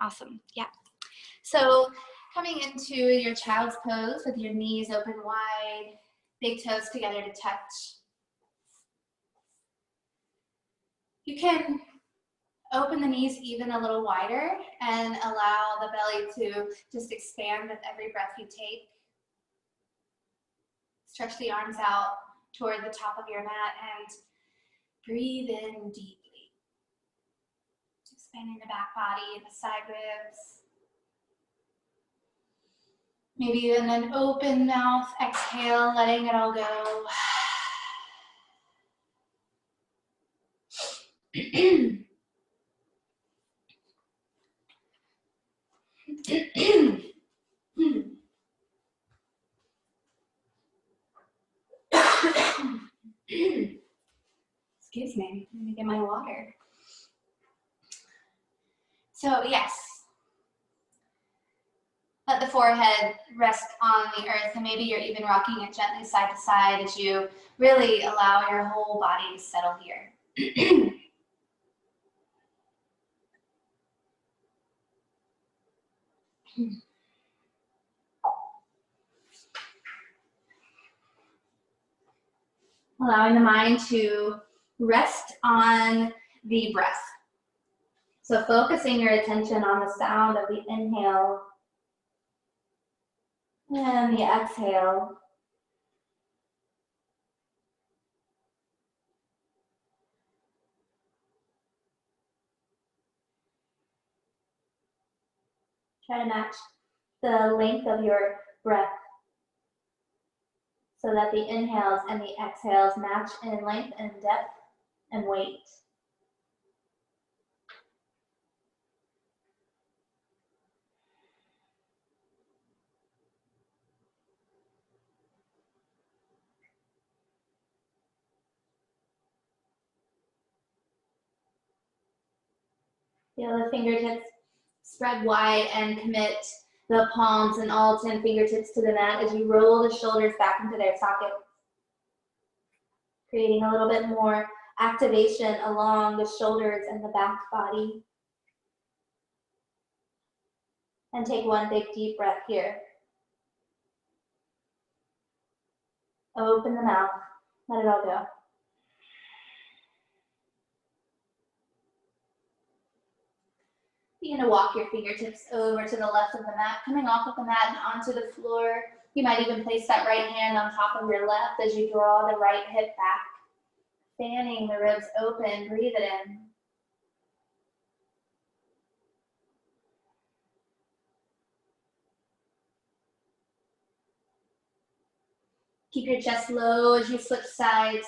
Awesome. Yeah. So coming into your child's pose with your knees open wide, big toes together to touch. You can open the knees even a little wider and allow the belly to just expand with every breath you take. Stretch the arms out toward the top of your mat and breathe in deeply. Expanding the back body, the side ribs. Maybe in an open mouth, exhale, letting it all go. Excuse me, let me get my water. So yes, let the forehead rest on the earth, and maybe you're even rocking it gently side to side as you really allow your whole body to settle here. Allowing the mind to rest on the breath. So focusing your attention on the sound of the inhale and the exhale. Try to match the length of your breath so that the inhales and the exhales match in length and depth and weight. Feel the fingertips spread wide and commit the palms and all 10 fingertips to the mat as you roll the shoulders back into their sockets. Creating a little bit more activation along the shoulders and the back body. And take one big deep breath here. Open the mouth, let it all go. Begin to walk your fingertips over to the left of the mat, coming off of the mat and onto the floor. You might even place that right hand on top of your left as you draw the right hip back. Fanning the ribs open, breathe it in. Keep your chest low as you switch sides,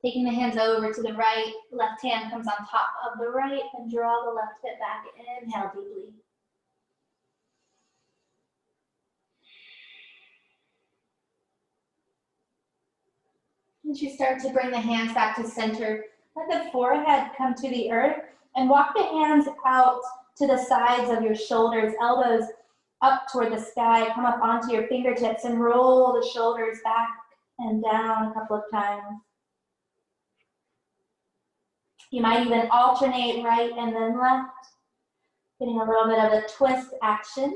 taking the hands over to the right. Left hand comes on top of the right and draw the left hip back. Inhale deeply. As you start to bring the hands back to center, let the forehead come to the earth and walk the hands out to the sides of your shoulders, elbows up toward the sky. Come up onto your fingertips and roll the shoulders back and down a couple of times. You might even alternate right and then left, getting a little bit of a twist action.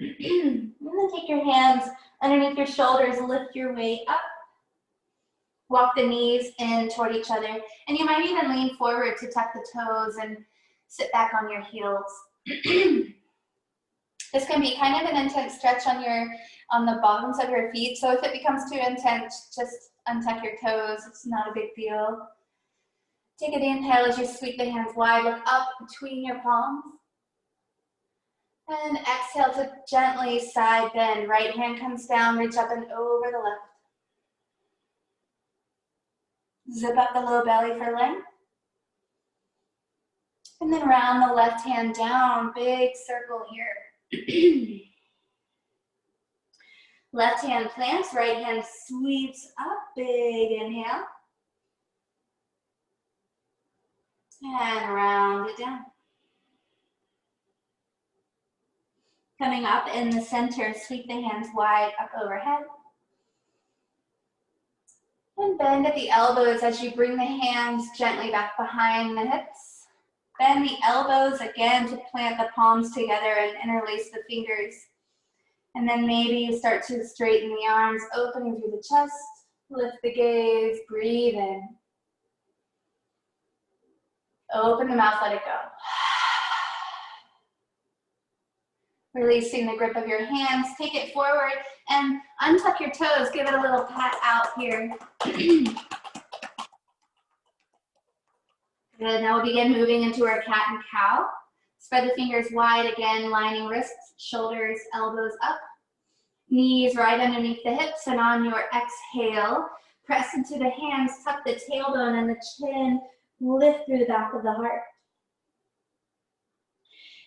And then take your hands underneath your shoulders, lift your way up. Walk the knees in toward each other. And you might even lean forward to tuck the toes and sit back on your heels. This can be kind of an intense stretch on the bottoms of your feet. So if it becomes too intense, just untuck your toes. It's not a big deal. Take an inhale as you sweep the hands wide. Look up between your palms. And exhale to gently side bend. Right hand comes down, reach up and over the left. Zip up the low belly for length. And then round the left hand down, big circle here. Left hand plants, right hand sweeps up, big inhale. And round it down. Coming up in the center, sweep the hands wide up overhead. And bend at the elbows as you bring the hands gently back behind the hips. Bend the elbows again to plant the palms together and interlace the fingers. And then maybe you start to straighten the arms, opening through the chest. Lift the gaze, breathe in. Open the mouth, let it go. Releasing the grip of your hands, take it forward and untuck your toes. Give it a little pat out here. Good, now we'll begin moving into our cat and cow. Spread the fingers wide again, lining wrists, shoulders, elbows up. Knees right underneath the hips, and on your exhale, press into the hands, tuck the tailbone and the chin, lift through the back of the heart.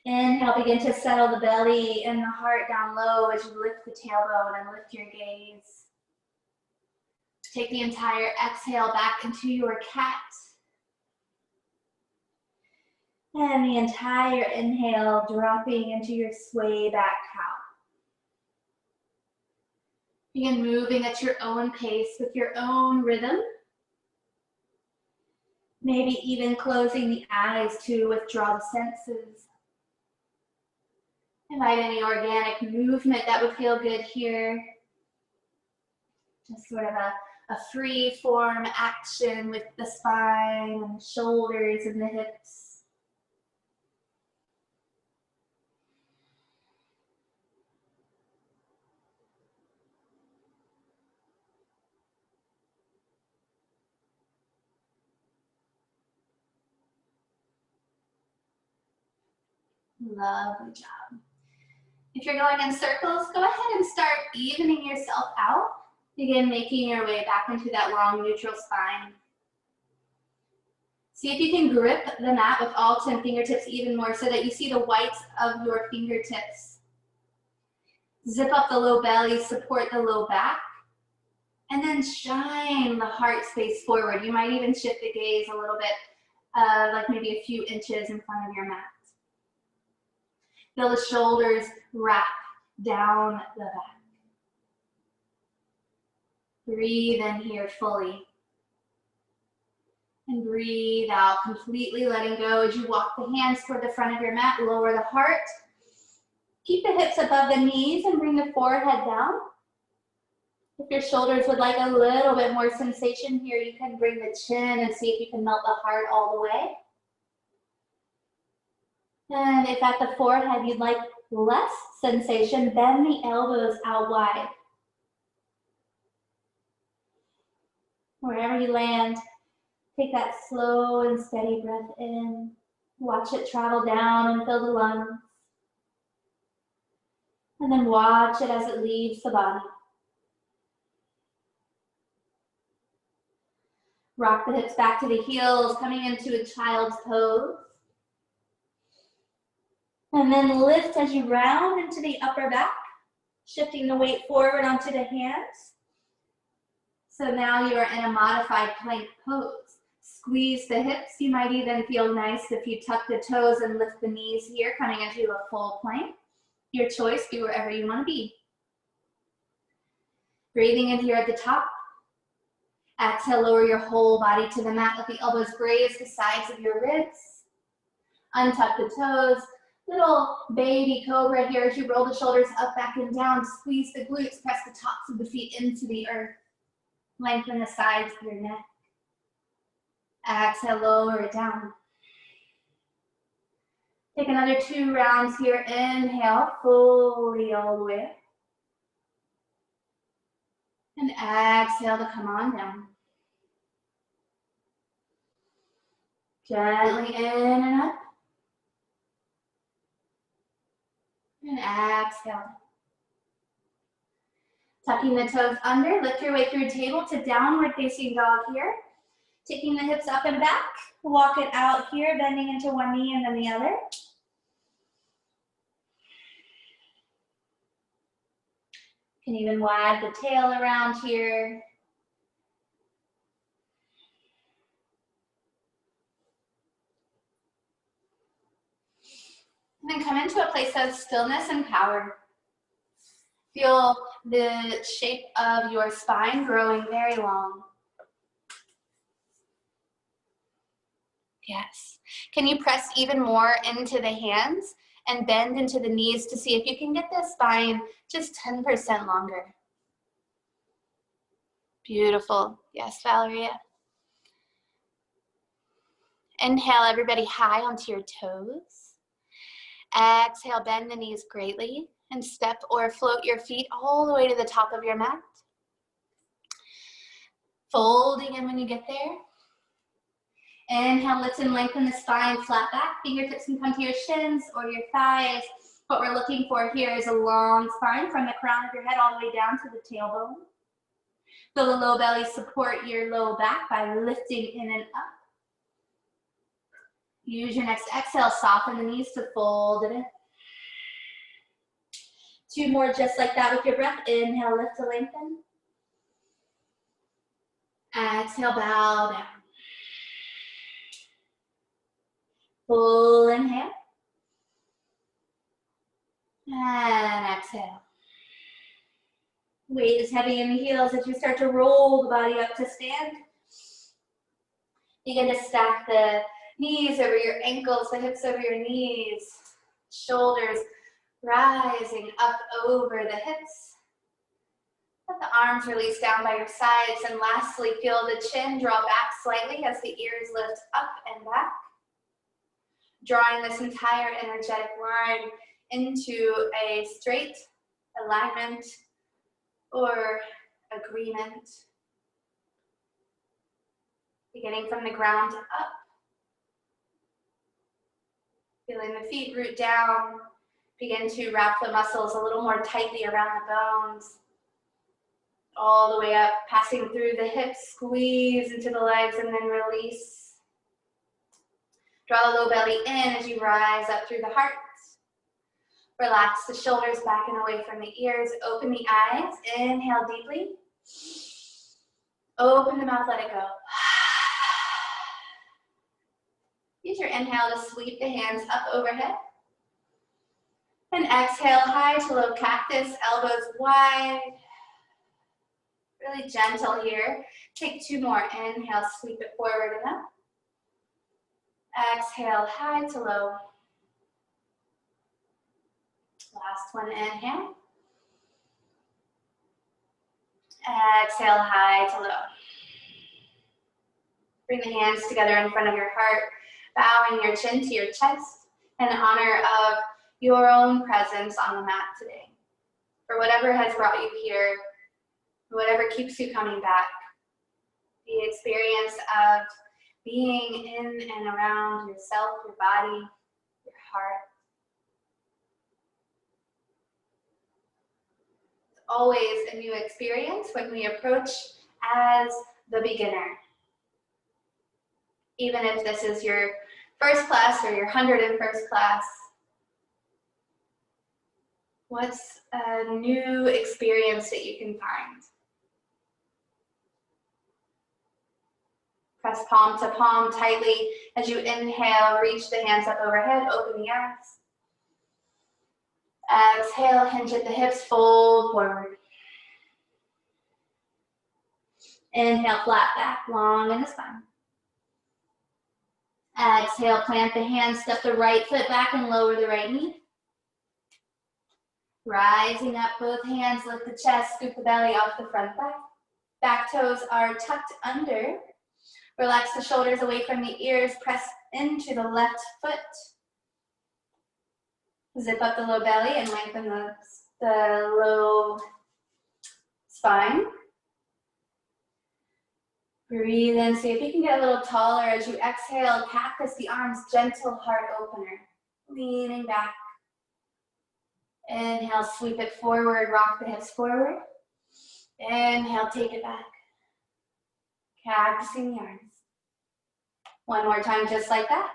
Inhale, begin to settle the belly and the heart down low as you lift the tailbone and lift your gaze. Take the entire exhale back into your cat. And the entire inhale dropping into your sway back cow. Begin moving at your own pace with your own rhythm. Maybe even closing the eyes to withdraw the senses. Invite any organic movement that would feel good here. Just sort of a free form action with the spine and the shoulders and the hips. Lovely job. If you're going in circles, go ahead and start evening yourself out. Begin making your way back into that long neutral spine. See if you can grip the mat with all 10 fingertips even more so that you see the whites of your fingertips. Zip up the low belly, support the low back, and then shine the heart space forward. You might even shift the gaze a little bit, like maybe a few inches in front of your mat. Feel the shoulders wrap down the back. Breathe in here fully. And breathe out, completely letting go as you walk the hands toward the front of your mat. Lower the heart. Keep the hips above the knees and bring the forehead down. If your shoulders would like a little bit more sensation here, you can bring the chin and see if you can melt the heart all the way. And if at the forehead you'd like less sensation, bend the elbows out wide. Wherever you land, take that slow and steady breath in. Watch it travel down and fill the lungs. And then watch it as it leaves the body. Rock the hips back to the heels, coming into a child's pose. And then lift as you round into the upper back, shifting the weight forward onto the hands. So now you are in a modified plank pose. Squeeze the hips. You might even feel nice if you tuck the toes and lift the knees here, coming into a full plank. Your choice, be wherever you want to be. Breathing in here at the top. Exhale, lower your whole body to the mat. Let the elbows graze the sides of your ribs. Untuck the toes. Little baby cobra here as you roll the shoulders up, back, and down. Squeeze the glutes. Press the tops of the feet into the earth. Lengthen the sides of your neck. Exhale, lower it down. Take another 2 rounds here. Inhale, fully all the way up. And exhale to come on down. Gently in and up. And exhale. Tucking the toes under, lift your way through table to downward facing dog here. Taking the hips up and back, walk it out here, bending into one knee and then the other. You can even wag the tail around here. And then come into a place of stillness and power. Feel the shape of your spine growing very long. Yes. Can you press even more into the hands and bend into the knees to see if you can get the spine just 10% longer? Beautiful. Yes, Valeria. Inhale, everybody high onto your toes. Exhale, bend the knees greatly and step or float your feet all the way to the top of your mat. Folding in when you get there. Inhale, lift and lengthen the spine, flat back. Fingertips can come to your shins or your thighs. What we're looking for here is a long spine from the crown of your head all the way down to the tailbone. Feel the low belly support your low back by lifting in and up. Use your next exhale, soften the knees to fold it in. 2 more just like that with your breath. Inhale, lift to lengthen. Exhale, bow down. Full inhale. And exhale. Weight is heavy in the heels as you start to roll the body up to stand. Begin to stack the knees over your ankles, the hips over your knees, shoulders rising up over the hips. Let the arms release down by your sides. And lastly, feel the chin draw back slightly as the ears lift up and back. Drawing this entire energetic line into a straight alignment or agreement. Beginning from the ground up. Feeling the feet root down. Begin to wrap the muscles a little more tightly around the bones. All the way up, passing through the hips, squeeze into the legs, and then release. Draw the low belly in as you rise up through the heart. Relax the shoulders back and away from the ears. Open the eyes. Inhale deeply. Open the mouth, let it go. Use your inhale to sweep the hands up overhead. And exhale, high to low cactus, elbows wide. Really gentle here. Take 2 more. Inhale, sweep it forward and up. Exhale, high to low. Last one, inhale. Exhale, high to low. Bring the hands together in front of your heart, bowing your chin to your chest in honor of your own presence on the mat today. For whatever has brought you here, whatever keeps you coming back, the experience of being in and around yourself, your body, your heart. It's always a new experience when we approach as the beginner. Even if this is your first class or your 101st class, what's a new experience that you can find? Press palm to palm tightly as you inhale, reach the hands up overhead, open the eyes. Exhale, hinge at the hips, fold forward. Inhale, flat back, long in the spine. Exhale, plant the hands, step the right foot back and lower the right knee. Rising up, both hands, lift the chest, scoop the belly off the front thigh. Back toes are tucked under. Relax the shoulders away from the ears, press into the left foot. Zip up the low belly and lengthen the low spine. Breathe in, see if you can get a little taller as you exhale, cactus the arms, gentle heart opener. Leaning back. Inhale, sweep it forward, rock the hips forward. Inhale, take it back. Cactusing the arms. One more time, just like that.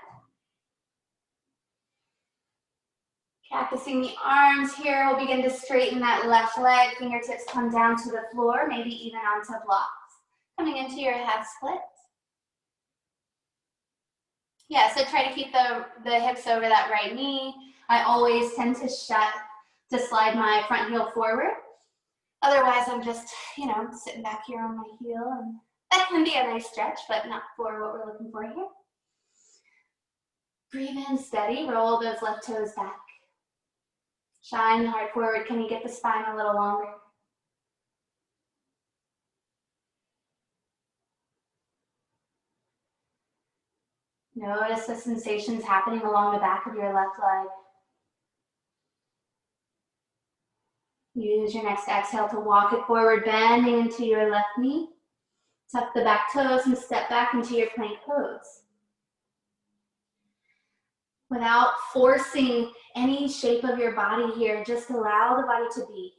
Cactusing the arms here. We'll begin to straighten that left leg. Fingertips come down to the floor, maybe even onto blocks. Coming into your half split. Yeah, so try to keep the hips over that right knee. I always tend to slide my front heel forward. Otherwise, I'm just, sitting back here on my heel. And that can be a nice stretch, but not for what we're looking for here. Breathe in steady, roll those left toes back. Shine the heart forward. Can you get the spine a little longer? Notice the sensations happening along the back of your left leg. Use your next exhale to walk it forward, bending into your left knee. Tuck the back toes and step back into your plank pose. Without forcing any shape of your body here, just allow the body to be.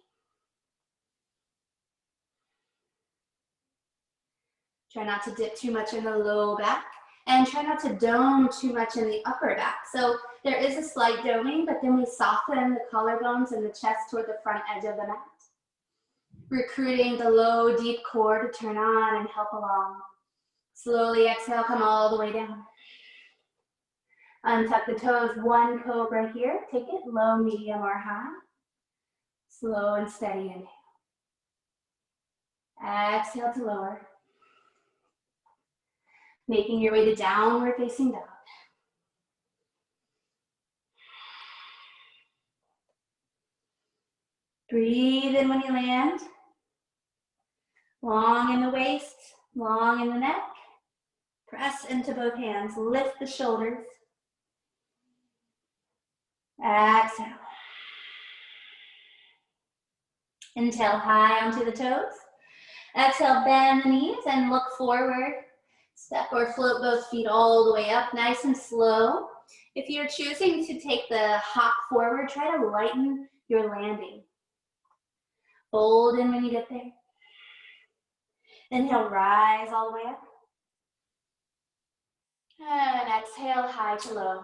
Try not to dip too much in the low back, and try not to dome too much in the upper back. So there is a slight doming, but then we soften the collarbones and the chest toward the front edge of the mat. Recruiting the low, deep core to turn on and help along. Slowly exhale, come all the way down. Untuck the toes, one cobra here. Take it low, medium, or high. Slow and steady inhale. Exhale to lower. Making your way to downward facing dog. Breathe in when you land. Long in the waist, long in the neck. Press into both hands. Lift the shoulders. Exhale. Inhale high onto the toes. Exhale, bend the knees and look forward. Step or float both feet all the way up, nice and slow. If you're choosing to take the hop forward, try to lighten your landing. Fold in when you get there. Inhale, rise all the way up. And exhale, high to low.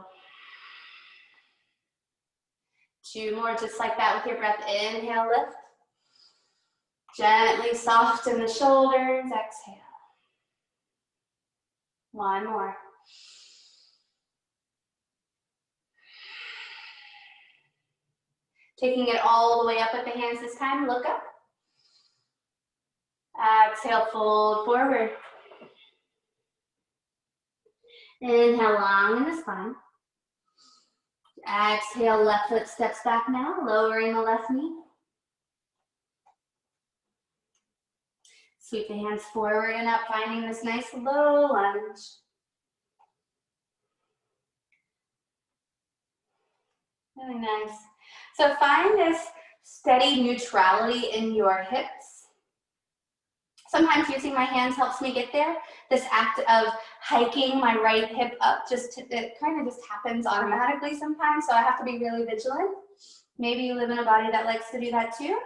2 more just like that with your breath. Inhale, lift. Gently soften the shoulders, exhale. 1 more. Taking it all the way up with the hands this time, look up. Exhale, fold forward. Inhale, long in the spine. Exhale, left foot steps back now, lowering the left knee. Sweep the hands forward and up, finding this nice low lunge. Really nice. So find this steady neutrality in your hips. Sometimes using my hands helps me get there. This act of hiking my right hip up, it kind of just happens automatically sometimes, so I have to be really vigilant. Maybe you live in a body that likes to do that too.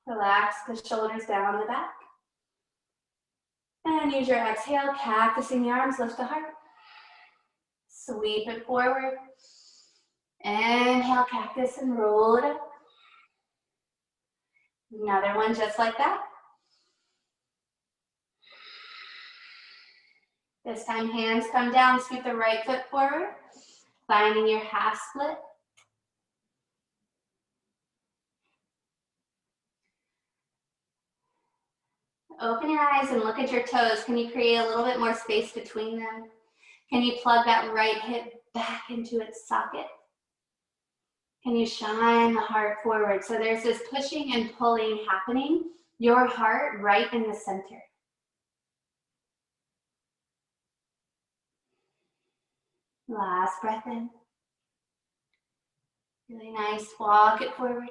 Relax the shoulders down the back. And use your exhale, cactusing the arms, lift the heart. Sweep it forward. Inhale, cactus, and roll it up. Another one just like that. This time, hands come down, sweep the right foot forward, finding your half split. Open your eyes and look at your toes. Can you create a little bit more space between them? Can you plug that right hip back into its socket? Can you shine the heart forward? So there's this pushing and pulling happening, your heart right in the center. Last breath in. Really nice, walk it forward.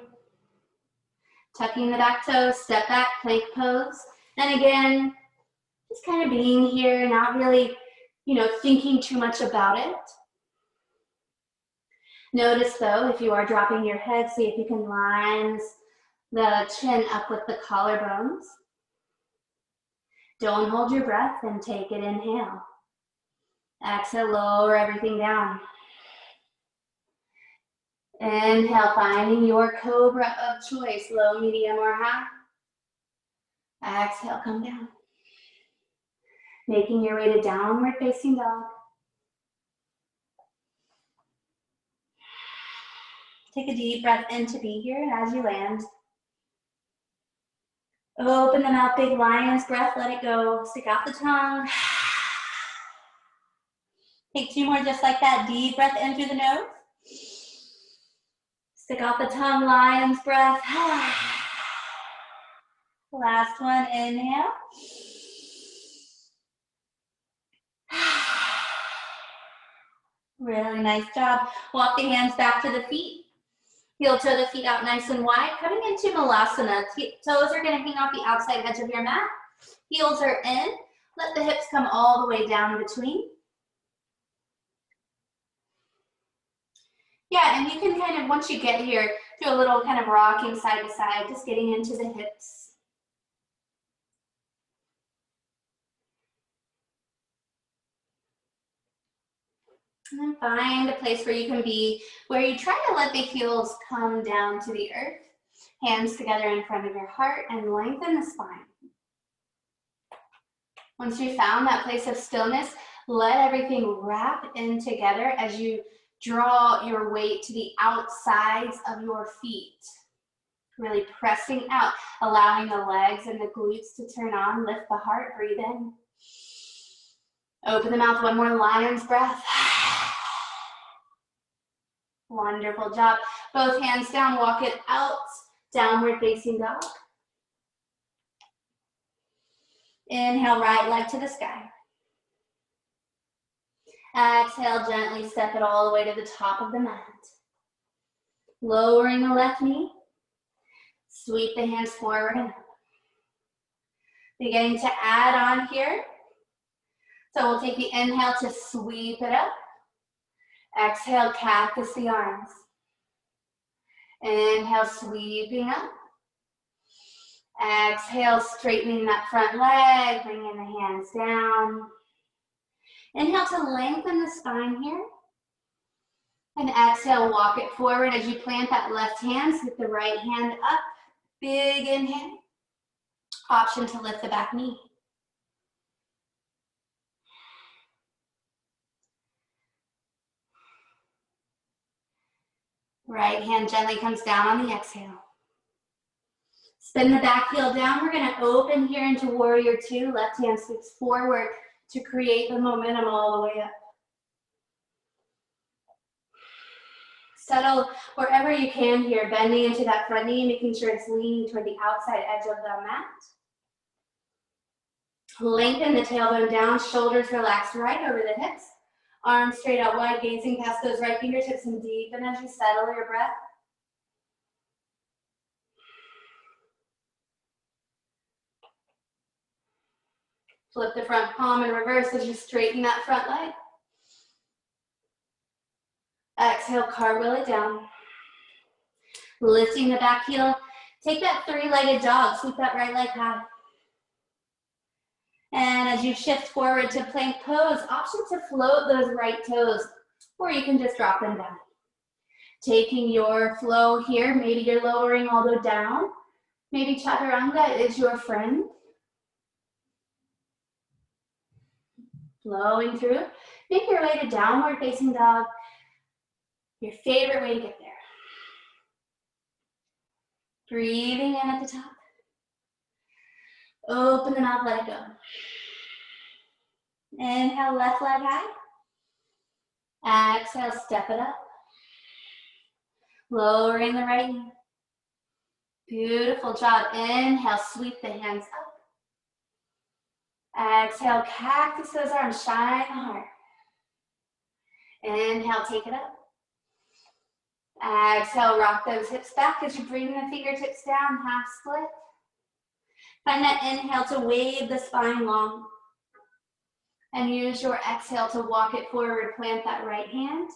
Tucking the back toes, step back, plank pose. And again, just kind of being here, not really, thinking too much about it. Notice though, if you are dropping your head, see if you can line the chin up with the collarbones. Don't hold your breath and take it, inhale. Exhale, lower everything down. Inhale, finding your cobra of choice, low, medium, or high. Exhale, come down. Making your way to downward facing dog. Take a deep breath in to be here, and as you land, open the mouth, big lion's breath, let it go. Stick out the tongue. Take 2 more just like that. Deep breath in through the nose. Stick out the tongue, lion's breath. Last one, inhale. Really nice job. Walk the hands back to the feet. Heel toe the feet out nice and wide. Coming into Malasana. Toes are going to hang off the outside edge of your mat. Heels are in. Let the hips come all the way down between. Yeah, and you can kind of, once you get here, do a little kind of rocking side to side, just getting into the hips. And then find a place where you can be, where you try to let the heels come down to the earth. Hands together in front of your heart and lengthen the spine. Once you found that place of stillness, let everything wrap in together as you draw your weight to the outsides of your feet. Really pressing out, allowing the legs and the glutes to turn on. Lift the heart, breathe in. Open the mouth, one more lion's breath. Wonderful job. Both hands down, walk it out. Downward facing dog. Inhale, right leg to the sky. Exhale, gently step it all the way to the top of the mat. Lowering the left knee. Sweep the hands forward and up. Beginning to add on here. So we'll take the inhale to sweep it up. Exhale, cactus the arms. Inhale, sweeping up. Exhale, straightening that front leg, bringing the hands down. Inhale to lengthen the spine here. And exhale, walk it forward as you plant that left hand, with the right hand up. Big inhale. Option to lift the back knee. Right hand gently comes down on the exhale. Spin the back heel down. We're going to open here into warrior two. Left hand sweeps forward to create the momentum all the way up. Settle wherever you can here, bending into that front knee, making sure it's leaning toward the outside edge of the mat. Lengthen the tailbone down, shoulders relaxed right over the hips. Arms straight out wide, gazing past those right fingertips, and deepen as you settle your breath. Flip the front palm in reverse as you straighten that front leg. Exhale, cartwheel it down. Lifting the back heel. Take that three-legged dog. Sweep that right leg high. And as you shift forward to plank pose, option to float those right toes, or you can just drop them down. Taking your flow here, maybe you're lowering elbow down. Maybe chaturanga is your friend. Flowing through. Make your way to downward facing dog. Your favorite way to get there. Breathing in at the top. Open the mouth, let it go. Inhale, left leg high. Exhale, step it up. Lowering the right knee. Beautiful job. Inhale, sweep the hands up. Exhale, cactus those arms, shine the heart. Inhale, take it up. Exhale, rock those hips back as you bring the fingertips down, half split. Find that inhale to wave the spine long. And use your exhale to walk it forward, plant that right hand.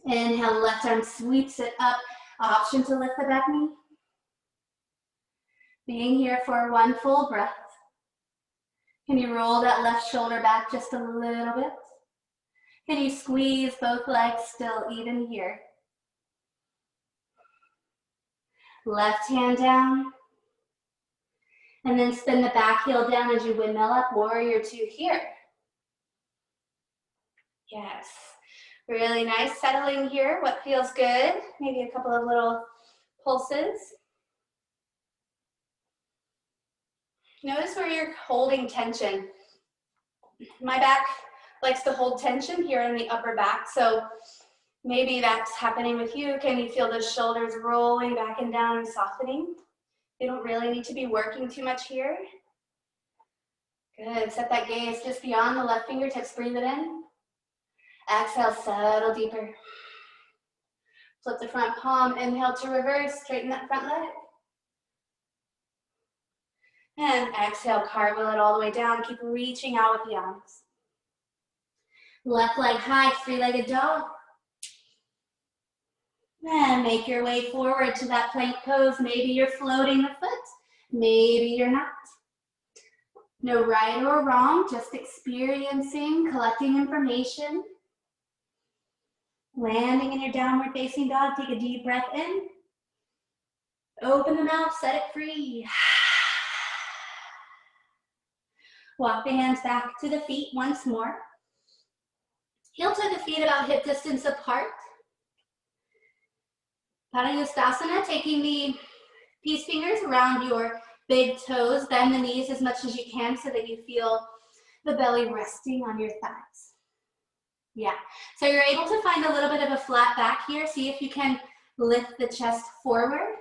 Inhale, left arm sweeps it up. Option to lift the back knee. Being here for one full breath. Can you roll that left shoulder back just a little bit? Can you squeeze both legs still even here? Left hand down. And then spin the back heel down as you windmill up, warrior two here. Yes, really nice. Settling here, what feels good? Maybe a couple of little pulses. Notice where you're holding tension. My back likes to hold tension here in the upper back. So maybe that's happening with you. Can you feel the shoulders rolling back and down and softening? You don't really need to be working too much here. Good, set that gaze just beyond the left fingertips, breathe it in. Exhale, settle deeper. Flip the front palm, inhale to reverse, straighten that front leg. And exhale, cartwheel it all the way down, keep reaching out with the arms. Left leg high, three-legged dog. And make your way forward to that plank pose. Maybe you're floating the foot, maybe you're not. No right or wrong, just experiencing, collecting information. Landing in your downward facing dog, take a deep breath in. Open the mouth, set it free. Walk the hands back to the feet once more. Heel to the feet about hip distance apart. Paranastasana, taking the peace fingers around your big toes, bend the knees as much as you can so that you feel the belly resting on your thighs. Yeah, so you're able to find a little bit of a flat back here. See if you can lift the chest forward.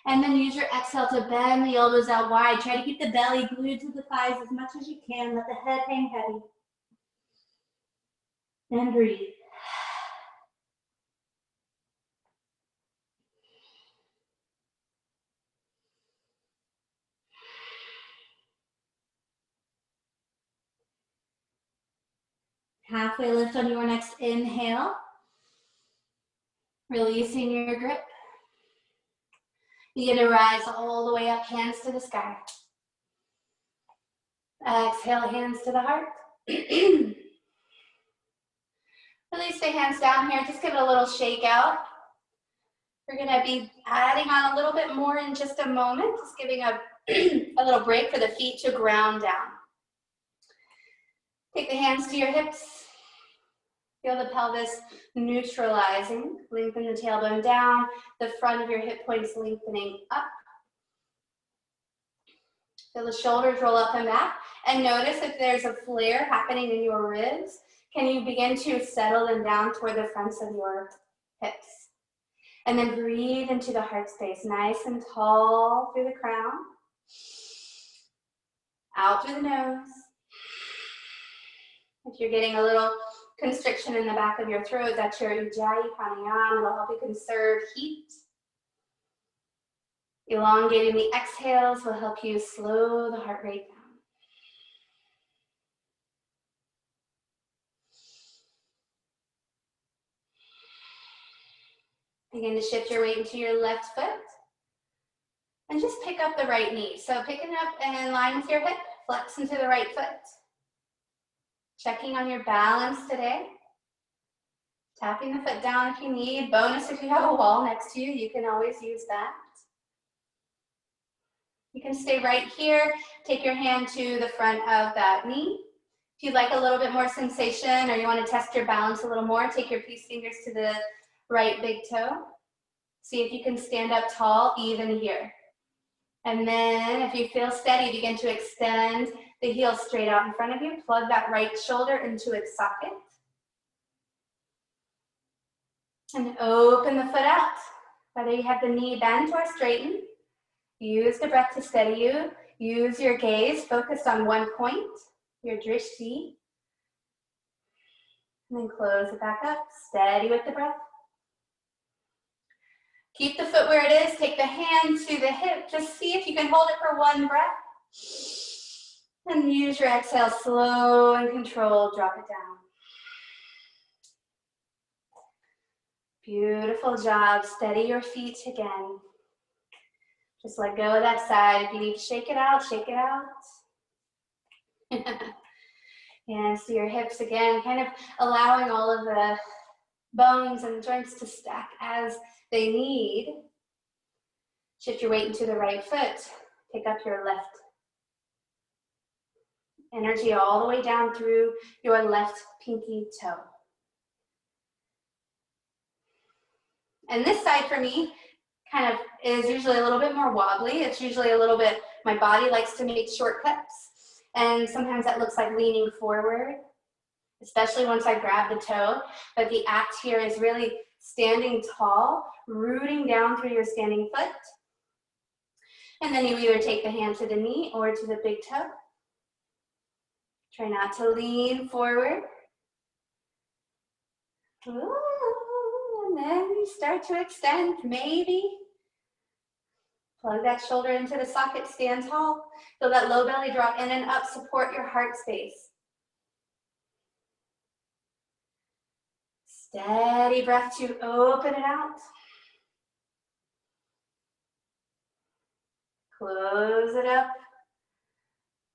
And then use your exhale to bend the elbows out wide. Try to keep the belly glued to the thighs as much as you can. Let the head hang heavy. And breathe. Halfway lift on your next inhale. Releasing your grip. Begin to rise all the way up, hands to the sky. Exhale, hands to the heart. Release the hands down here. Just give it a little shake out. We're going to be adding on a little bit more in just a moment. Just giving a little break for the feet to ground down. Take the hands to your hips. Feel the pelvis neutralizing. Lengthen the tailbone down. The front of your hip points lengthening up. Feel the shoulders roll up and back. And notice if there's a flare happening in your ribs, can you begin to settle them down toward the fronts of your hips? And then breathe into the heart space, nice and tall through the crown. Out through the nose. If you're getting a little constriction in the back of your throat, that's your Ujjayi pranayama. It'll help you conserve heat. Elongating the exhales will help you slow the heart rate down. Begin to shift your weight into your left foot. And just pick up the right knee. So picking up in line with your hip, flex into the right foot. Checking on your balance today. Tapping the foot down if you need. Bonus, if you have a wall next to you, you can always use that. You can stay right here. Take your hand to the front of that knee. If you'd like a little bit more sensation or you want to test your balance a little more, take your peace fingers to the right big toe. See if you can stand up tall, even here. And then if you feel steady, begin to extend the heel straight out in front of you. Plug that right shoulder into its socket. And open the foot out. Whether you have the knee bent or straightened, use the breath to steady you. Use your gaze focused on one point, your drishti. And then close it back up, steady with the breath. Keep the foot where it is. Take the hand to the hip. Just see if you can hold it for one breath. And use your exhale, slow and controlled, drop it down. Beautiful job. Steady your feet again. Just let go of that side. If you need to shake it out, shake it out. Hands to your hips again, kind of allowing all of the bones and joints to stack as they need. Shift your weight into the right foot. Pick up your left. Energy all the way down through your left pinky toe. And this side for me kind of is usually a little bit more wobbly. It's usually a little bit, my body likes to make shortcuts. And sometimes that looks like leaning forward. especially once I grab the toe. But the act here is really standing tall, rooting down through your standing foot. And then you either take the hand to the knee or to the big toe. Try not to lean forward. Ooh, and then you start to extend, maybe. Plug that shoulder into the socket, stand tall. Feel that low belly drop in and up, support your heart space. Steady breath to open it out. Close it up.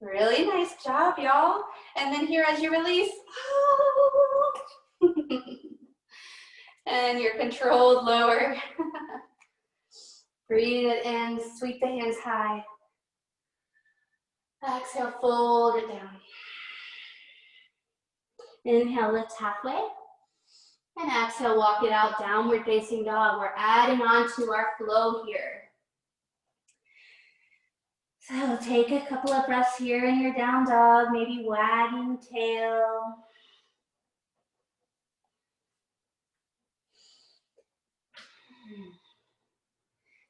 Really nice job, y'all. And then here as you release, and your controlled lower. Breathe it in, sweep the hands high. Exhale, fold it down. Inhale, lift halfway. And exhale, walk it out, downward facing dog. We're adding on to our flow here. So take a couple of breaths here in your down dog, maybe wagging tail.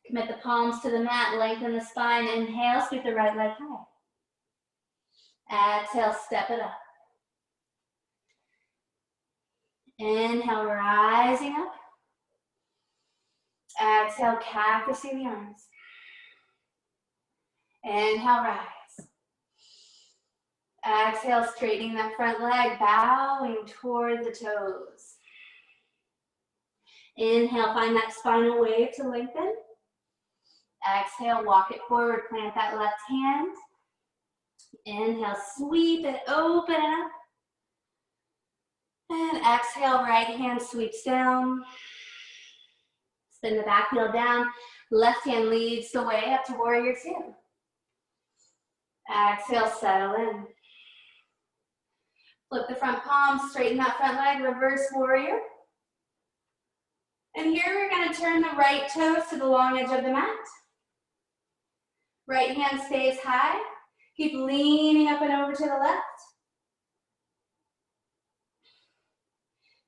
Commit the palms to the mat, lengthen the spine. Inhale, sweep the right leg high. Exhale, step it up. Inhale, rising up. Exhale, cactusing the arms. Inhale, rise. Exhale, straightening that front leg, bowing toward the toes. Inhale, find that spinal wave to lengthen. Exhale, walk it forward, plant that left hand. Inhale, sweep it, open it up. And exhale, right hand sweeps down. Spin the back heel down. Left hand leads the way up to warrior two. Exhale, settle in. Flip the front palm, straighten that front leg, reverse warrior. And here we're going to turn the right toes to the long edge of the mat. Right hand stays high. Keep leaning up and over to the left.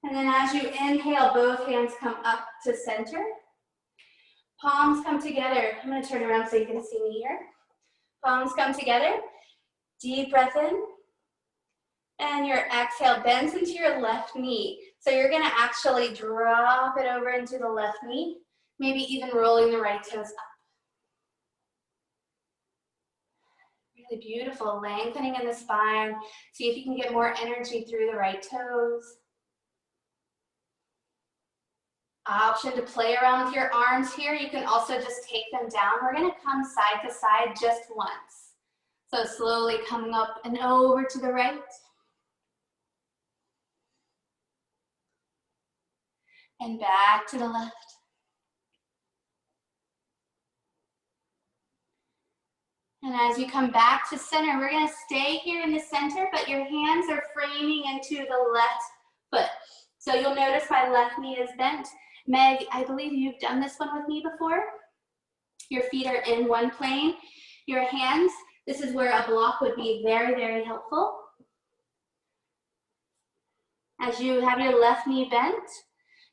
And then as you inhale, both hands come up to center. Palms come together. I'm going to turn around so you can see me here. Palms come together. Deep breath in. And your exhale bends into your left knee. So you're going to actually drop it over into the left knee, maybe even rolling the right toes up. Really beautiful, lengthening in the spine. See if you can get more energy through the right toes. Option to play around with your arms here. You can also just take them down. We're going to come side to side just once. So slowly coming up and over to the right. And back to the left. And as you come back to center, we're going to stay here in the center, but your hands are framing into the left foot. So you'll notice my left knee is bent. Meg, I believe you've done this one with me before. Your feet are in one plane. Your hands, this is where a block would be very, very helpful. As you have your left knee bent,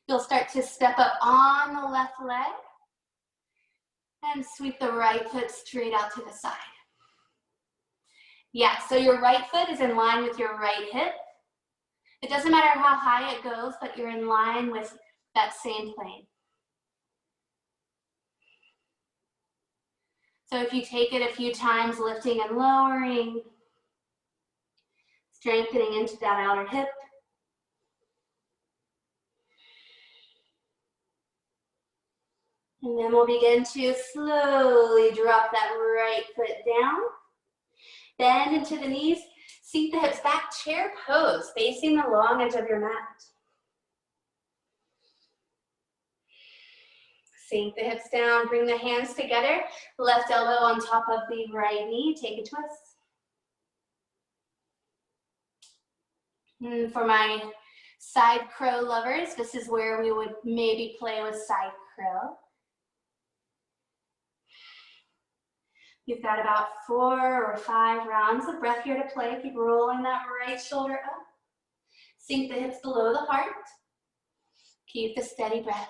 you'll start to step up on the left leg and sweep the right foot straight out to the side. Yeah, so your right foot is in line with your right hip. It doesn't matter how high it goes, but you're in line with that same plane. So if you take it a few times, lifting and lowering, strengthening into that outer hip. And then we'll begin to slowly drop that right foot down. Bend into the knees, seat the hips back, chair pose, facing the long edge of your mat. Sink the hips down, bring the hands together, left elbow on top of the right knee, take a twist. And for my side crow lovers, this is where we would maybe play with side crow. You've got about 4 or 5 rounds of breath here to play. Keep rolling that right shoulder up. Sink the hips below the heart. Keep the steady breath.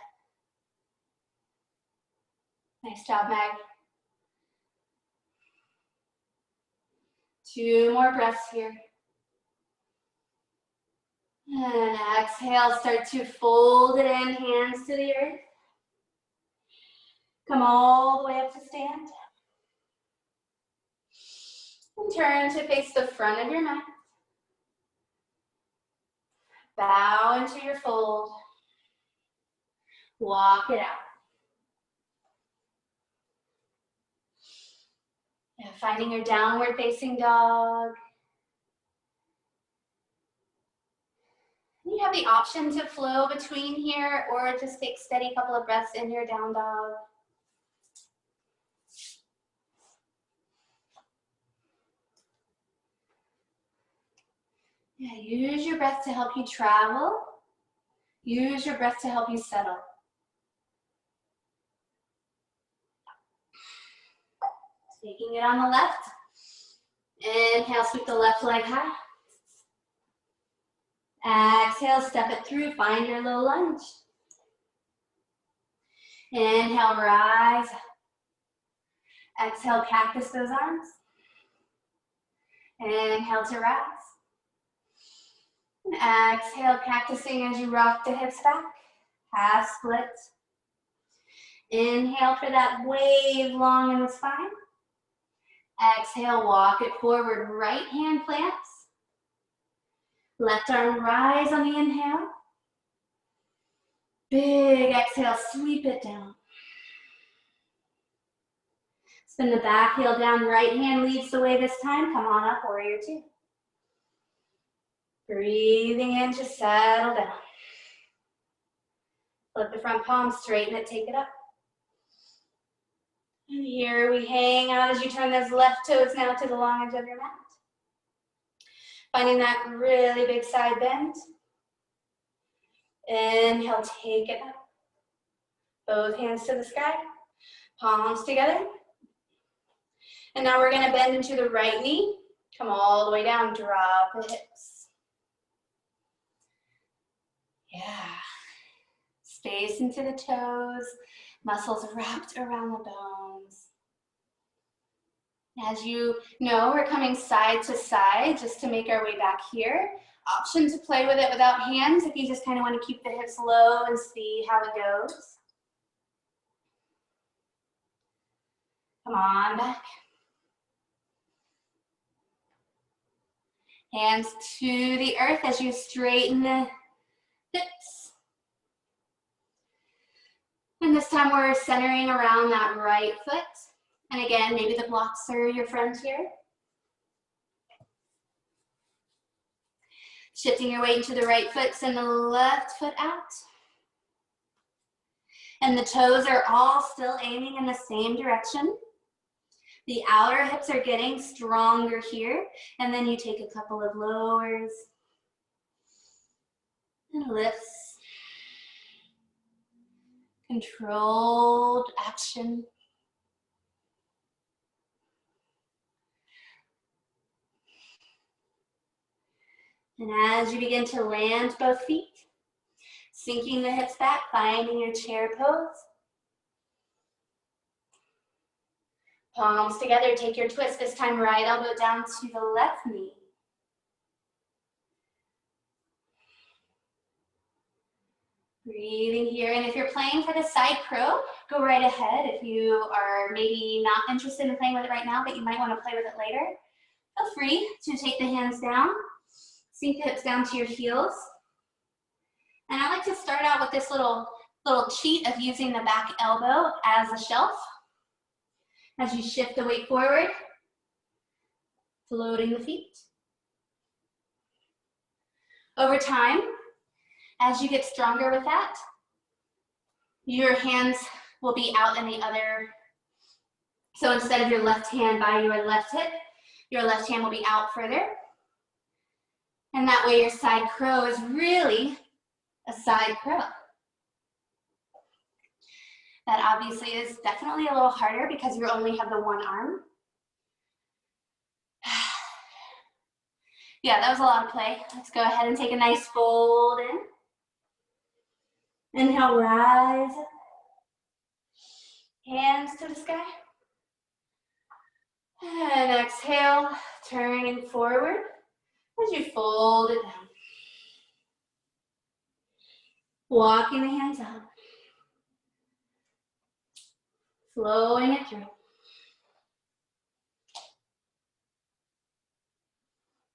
Nice job, Meg. 2 more breaths here. And exhale, start to fold it in, hands to the earth. Come all the way up to stand. And turn to face the front of your mat. Bow into your fold. Walk it out. And finding your downward facing dog. You have the option to flow between here or just take steady couple of breaths in your down dog. Yeah, use your breath to help you travel. Use your breath to help you settle. Taking it on the left. Inhale, sweep the left leg high. Exhale, step it through, find your low lunge. Inhale, rise. Exhale, cactus those arms. Inhale to rise. And exhale, cactusing as you rock the hips back. Half split. Inhale for that wave long in the spine. Exhale, walk it forward, right hand plants. Left arm rise on the inhale. Big exhale, sweep it down. Spin the back heel down, right hand leads the way this time. Come on up, warrior 2. Breathing in to settle down. Flip the front palm, straighten it, take it up. And here we hang out as you turn those left toes now to the long edge of your mat. Finding that really big side bend. Inhale, take it up. Both hands to the sky, palms together. And now we're gonna bend into the right knee. Come all the way down, drop the hips. Yeah. Space into the toes, muscles wrapped around the bones. As you know, we're coming side to side just to make our way back here. Option to play with it without hands if you just kind of want to keep the hips low and see how it goes. Come on back. Hands to the earth as you straighten the hips. And this time we're centering around that right foot. And again, maybe the blocks are your friend here. Shifting your weight into the right foot, send the left foot out. And the toes are all still aiming in the same direction. The outer hips are getting stronger here. And then you take a couple of lowers and lifts. Controlled action. And as you begin to land both feet, sinking the hips back, finding your chair pose. Palms together, take your twist. This time, right elbow down to the left knee. Breathing here, and if you're playing for the side crow, go right ahead. If you are maybe not interested in playing with it right now, but you might want to play with it later, feel free to take the hands down. Sink the hips down to your heels. And I like to start out with this little cheat of using the back elbow as a shelf. As you shift the weight forward, floating the feet. Over time, as you get stronger with that, your hands will be out in the other. So instead of your left hand by your left hip, your left hand will be out further. And that way your side crow is really a side crow. That obviously is definitely a little harder because you only have the one arm. Yeah, that was a lot of play. Let's go ahead and take a nice fold in. Inhale, rise up. Hands to the sky. And exhale, turning forward as you fold it down. Walking the hands up. Flowing it through.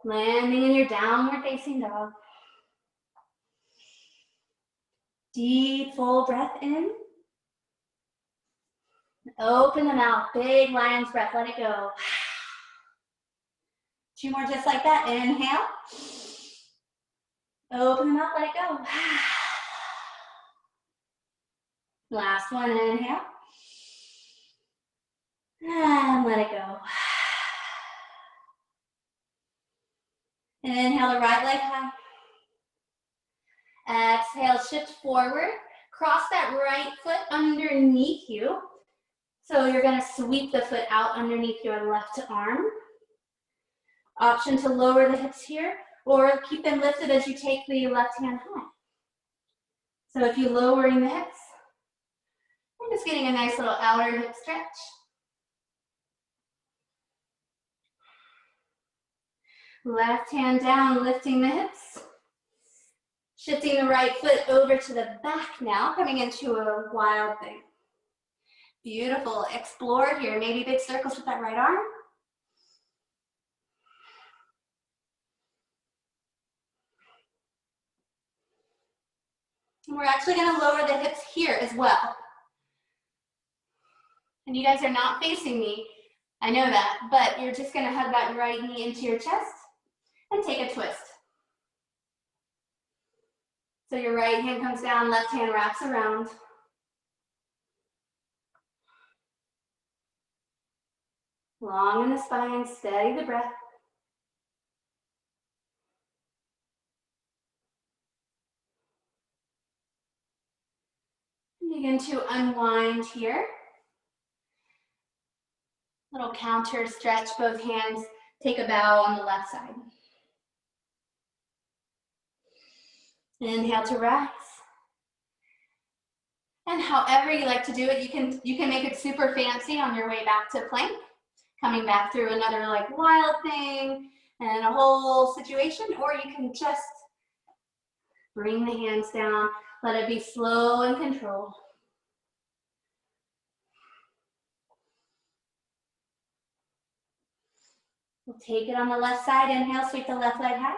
Landing in your downward facing dog. Deep, full breath in. Open the mouth, big lion's breath, let it go. 2 more just like that. Inhale. Open the mouth, let it go. Last one, inhale. And let it go. Inhale the right leg high. Exhale, shift forward. Cross that right foot underneath you. So you're gonna sweep the foot out underneath your left arm. Option to lower the hips here, or keep them lifted as you take the left hand high. So if you're lowering the hips, I'm just getting a nice little outer hip stretch. Left hand down, lifting the hips. Shifting the right foot over to the back now, coming into a wild thing. Beautiful. Explore here. Maybe big circles with that right arm. And we're actually going to lower the hips here as well. And you guys are not facing me. I know that. But you're just going to hug that right knee into your chest and take a twist. So your right hand comes down, left hand wraps around. Long in the spine, steady the breath. Begin to unwind here. Little counter stretch, both hands. Take a bow on the left side. Inhale to rise. And however you like to do it, you can make it super fancy on your way back to plank. Coming back through another like wild thing and a whole situation, or you can just bring the hands down, let it be slow and controlled. We'll take it on the left side. Inhale, sweep the left leg high.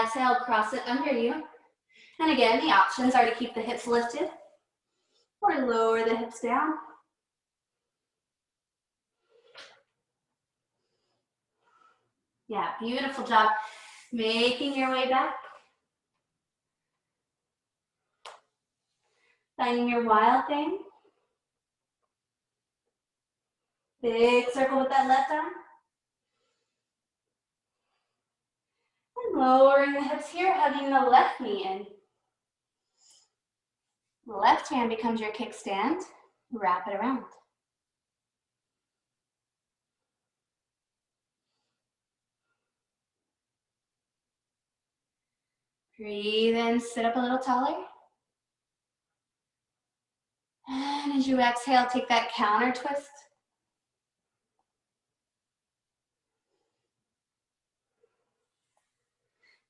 Exhale, cross it under you. And again, the options are to keep the hips lifted or lower the hips down. Yeah, beautiful job. Making your way back. Finding your wild thing. Big circle with that left arm. And lowering the hips here, hugging the left knee in. The left hand becomes your kickstand. Wrap it around. Breathe in, sit up a little taller. And as you exhale, take that counter twist.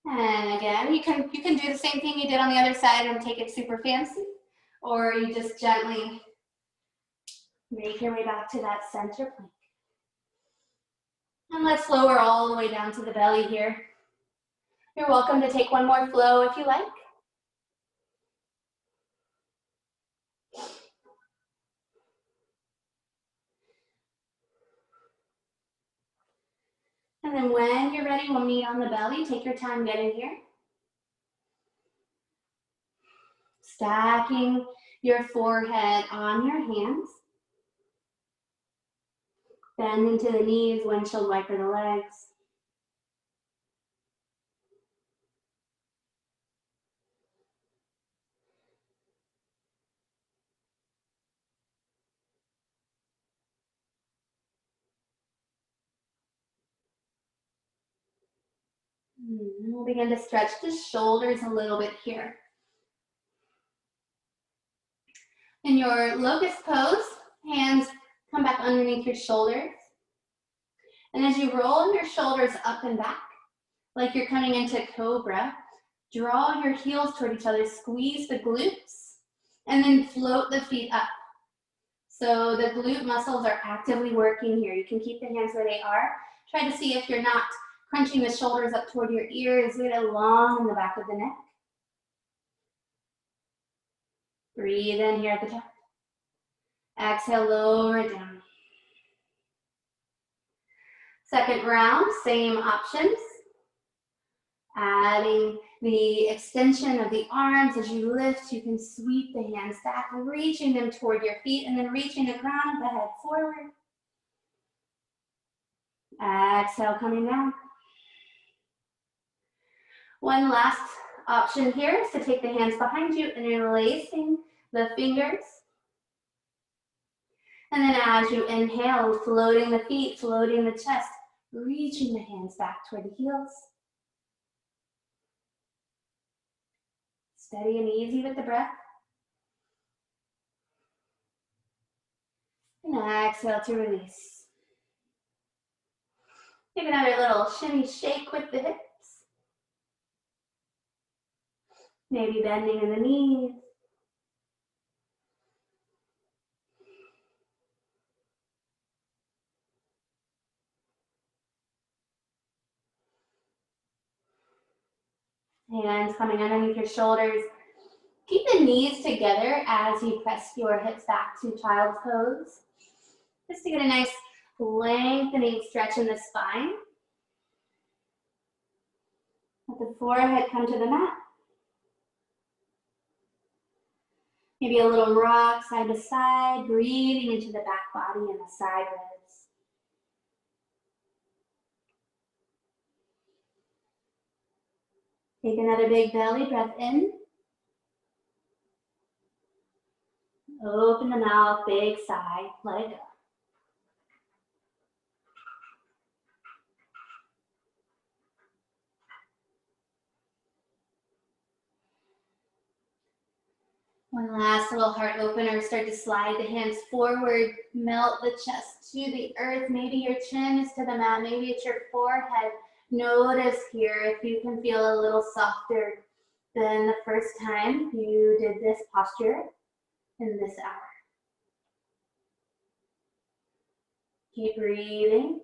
And again, you can do the same thing you did on the other side and take it super fancy, or you just gently make your way back to that center plank. And let's lower all the way down to the belly here. You're welcome to take one more flow if you like. And then when you're ready, we'll meet on the belly. Take your time getting here. Stacking your forehead on your hands. Bend into the knees, windshield wiper the legs. We'll begin to stretch the shoulders a little bit here. In your locust pose, hands come back underneath your shoulders. And as you roll your shoulders up and back, like you're coming into cobra, draw your heels toward each other, squeeze the glutes, and then float the feet up. So the glute muscles are actively working here. You can keep the hands where they are. Try to see if you're not crunching the shoulders up toward your ears. Get it long in the back of the neck. Breathe in here at the top. Exhale, lower it down. Second round, same options. Adding the extension of the arms as you lift, you can sweep the hands back, reaching them toward your feet, and then reaching the crown of the head forward. Exhale, coming down. One last option here is to take the hands behind you and releasing the fingers. And then as you inhale, floating the feet, floating the chest, reaching the hands back toward the heels. Steady and easy with the breath. And exhale to release. Take another little shimmy shake with the hips. Maybe bending in the knees. Hands coming underneath your shoulders. Keep the knees together as you press your hips back to child's pose. Just to get a nice lengthening stretch in the spine. Let the forehead come to the mat. Maybe a little rock side to side, breathing into the back body and the side ribs. Take another big belly breath in. Open the mouth, big sigh, let it go. One last little heart opener. Start to slide the hands forward, melt the chest to the earth. Maybe your chin is to the mat, maybe it's your forehead. Notice here if you can feel a little softer than the first time you did this posture in this hour. Keep breathing.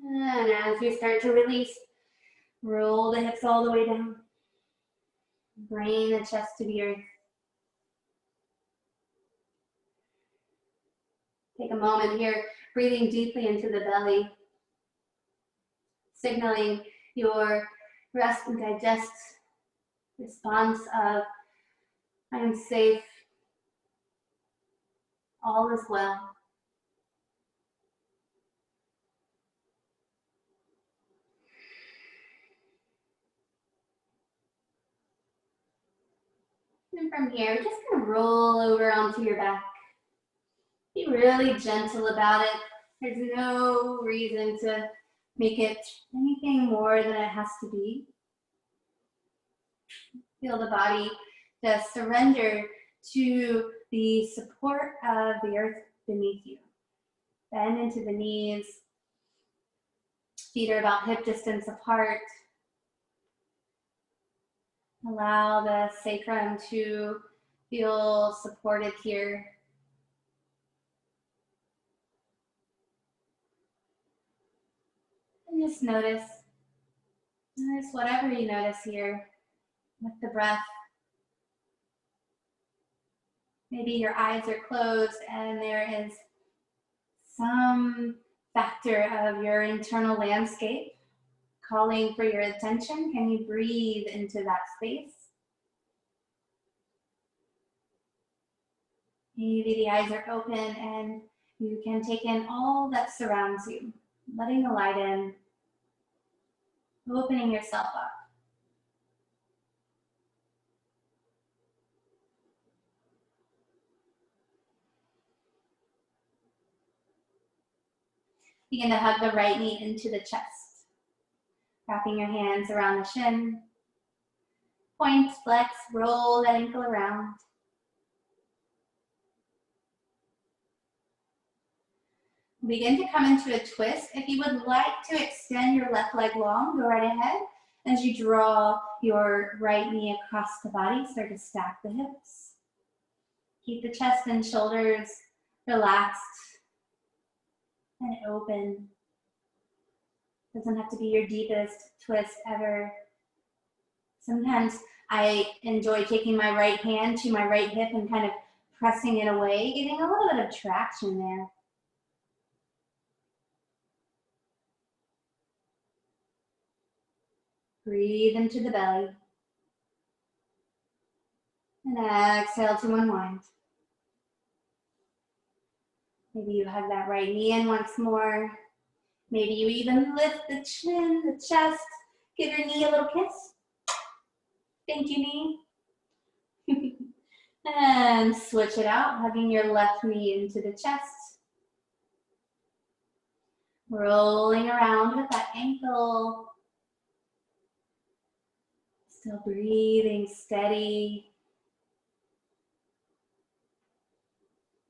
And as you start to release, roll the hips all the way down. Bring the chest to the earth. Take a moment here, breathing deeply into the belly, signaling your rest and digest response of, I am safe, all is well. And from here, just kind of roll over onto your back. Be really gentle about it. There's no reason to make it anything more than it has to be. Feel the body just surrender to the support of the earth beneath you. Bend into the knees. Feet are about hip distance apart. Allow the sacrum to feel supported here. And just notice whatever you notice here with the breath. Maybe your eyes are closed and there is some factor of your internal landscape calling for your attention. Can you breathe into that space? Maybe the eyes are open and you can take in all that surrounds you, letting the light in, Opening yourself up. Begin to hug the right knee into the chest. Wrapping your hands around the shin. Point, flex, roll that ankle around. Begin to come into a twist. If you would like to extend your left leg long, go right ahead. As you draw your right knee across the body, start to stack the hips. Keep the chest and shoulders relaxed and open. Doesn't have to be your deepest twist ever. Sometimes I enjoy taking my right hand to my right hip and kind of pressing it away, getting a little bit of traction there. Breathe into the belly. And exhale to unwind. Maybe you hug that right knee in once more. Maybe you even lift the chin, the chest. Give your knee a little kiss. Thank you, knee. And switch it out, hugging your left knee into the chest. Rolling around with that ankle. Still breathing steady.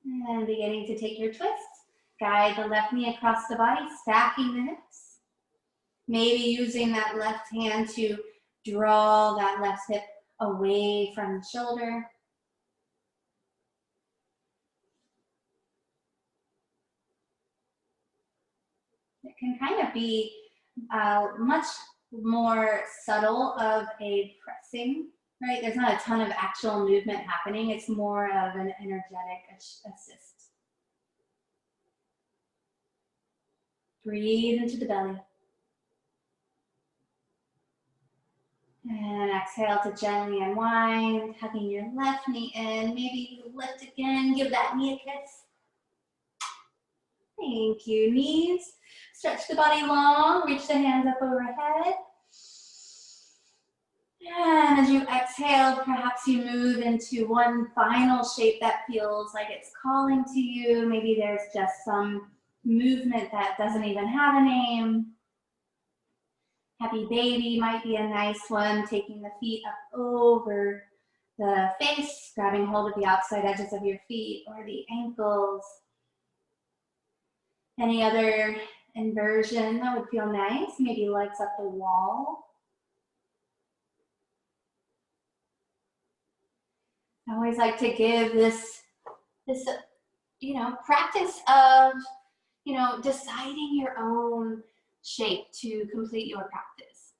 And beginning to take your twist. Guide the left knee across the body, stacking the hips. Maybe using that left hand to draw that left hip away from the shoulder. It can kind of be much more subtle of a pressing, right? There's not a ton of actual movement happening. It's more of an energetic assist. Breathe into the belly. And exhale to gently unwind, hugging your left knee in. Maybe you lift again, give that knee a kiss. Thank you, knees. Stretch the body long, reach the hands up overhead. And as you exhale, perhaps you move into one final shape that feels like it's calling to you. Maybe there's just some movement that doesn't even have a name. Happy baby might be a nice one, taking the feet up over the face, grabbing hold of the outside edges of your feet or the ankles. Any other inversion that would feel nice, maybe legs up the wall. I always like to give this practice of, deciding your own shape to complete your practice.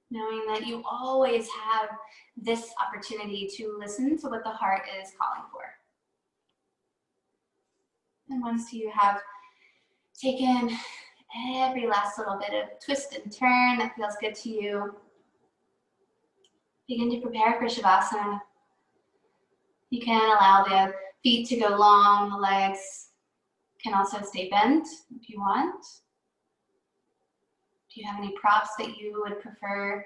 Knowing that you always have this opportunity to listen to what the heart is calling for. And once you have taken every last little bit of twist and turn that feels good to you, begin to prepare for Shavasana. You can allow the feet to go long, the legs can also stay bent if you want. If you have any props that you would prefer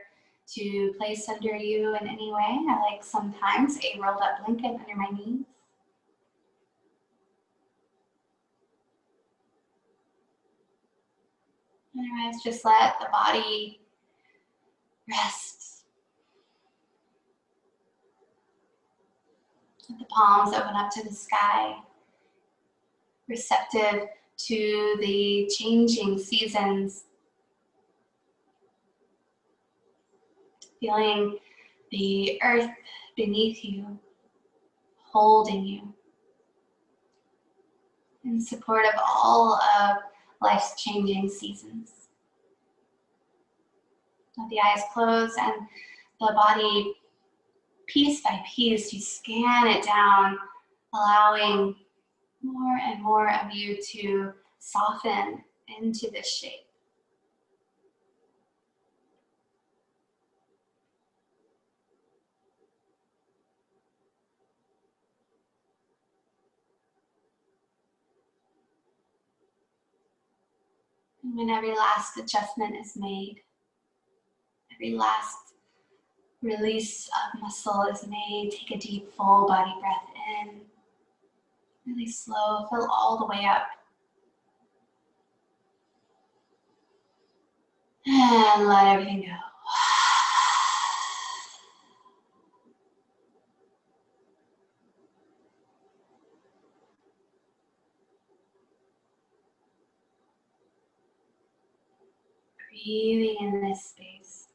to place under you in any way, I like sometimes a rolled up blanket under my knees. Otherwise, just let the body rest. Let the palms open up to the sky, receptive to the changing seasons. Feeling the earth beneath you, holding you, in support of all of life's changing seasons. Let the eyes close and the body, piece by piece, you scan it down, allowing more and more of you to soften into this shape. And when every last adjustment is made, every last release of muscle is made, take a deep full body breath in. Really slow, fill all the way up. And let everything go. Breathing in this space.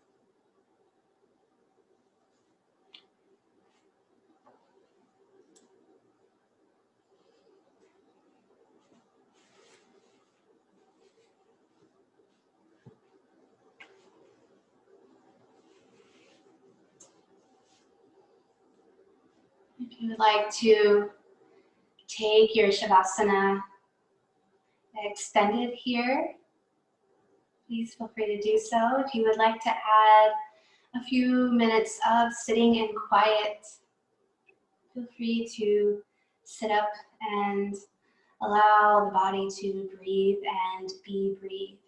If you would like to take your Shavasana extended here, please feel free to do so. If you would like to add a few minutes of sitting in quiet, feel free to sit up and allow the body to breathe and be breathed.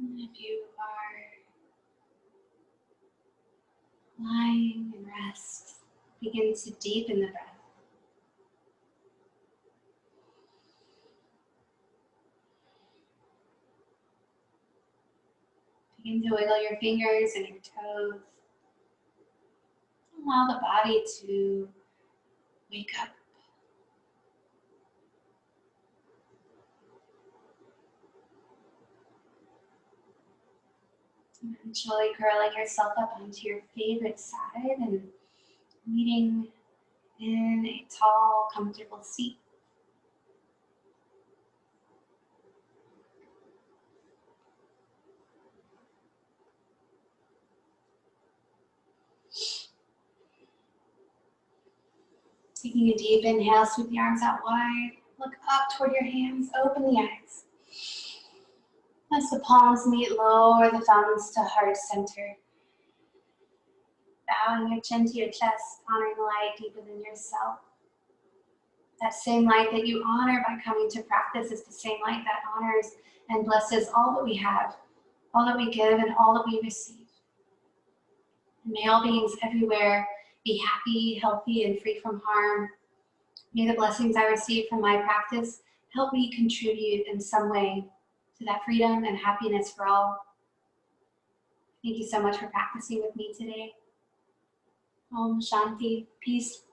And if you are lying in rest, begin to deepen the breath. Begin to wiggle your fingers and your toes. Allow the body to wake up. And slowly curling yourself up onto your favorite side and meeting in a tall, comfortable seat. Taking a deep inhale, sweep the arms out wide. Look up toward your hands, open the eyes. As the palms meet, lower the thumbs to heart center. Bowing your chin to your chest, honoring the light deep within yourself. That same light that you honor by coming to practice is the same light that honors and blesses all that we have, all that we give, and all that we receive. And may all beings everywhere be happy, healthy, and free from harm. May the blessings I receive from my practice help me contribute in some way to that freedom and happiness for all. Thank you so much for practicing with me today. Om Shanti, peace,